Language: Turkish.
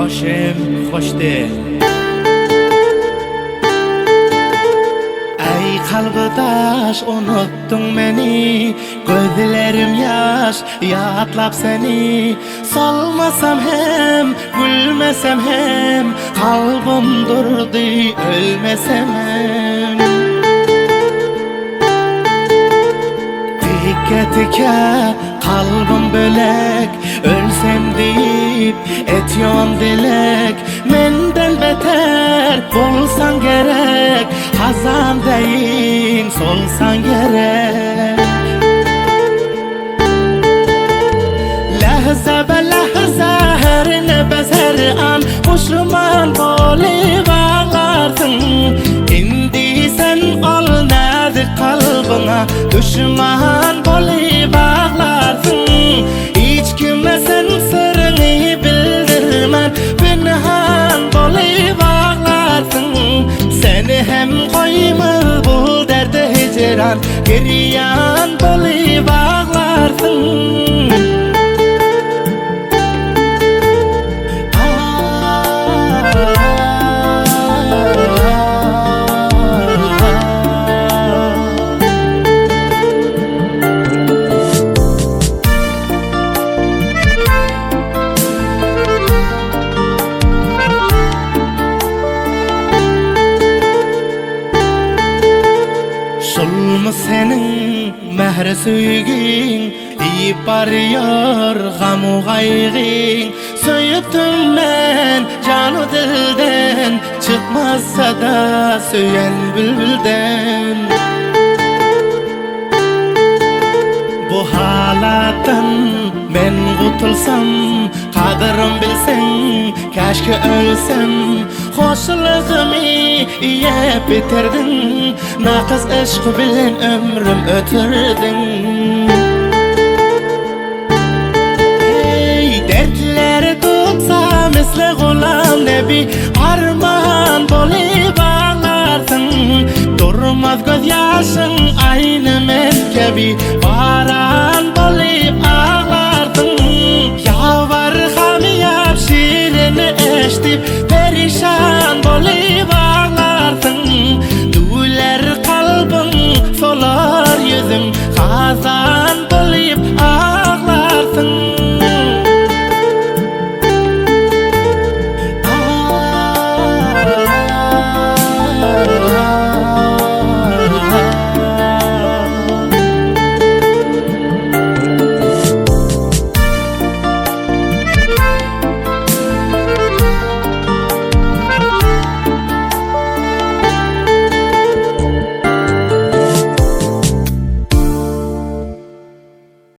hoşim hoşde. Ey kalbıdaş unuttun beni, gözlerim yaş yatlap seni. Solmasam hem gülmesem hem, kalbim durdu ölmesem hem. Tike tike kalbim bölek, ölsem deyip etyon dilek. Menden beter bolsan gerek, hazan deyin solsan gerek. Lahza be lahza her nefes her an Hoşuman bolup ağlarsın. Indi sen ol nazik kalbına, düşman bolup ağlarsın. Hiç kime sen sırrını bildirmen, pinhan bolup ağlarsın. Seni hem koymaz bu derde hicran, giryan bolup ağlarsın. Şulmu senin mehri süygin, iyip barıyor gamu gaygin. Söyüptüm ben canı dilden, çıkmazsa da söyyen bülbülden. Bu halattan ben kutulsam, kadırım bilsen, keşke ölsem. Hoşluğumu yiyip bitirdin, nakız aşk bilen ömrüm ötürdün. Ey dertleri tutsa misli gulam nebi, armağan bolup ağlarsın. Durmaz göz yaşın aynı men gibi, varan bolup ağlarsın.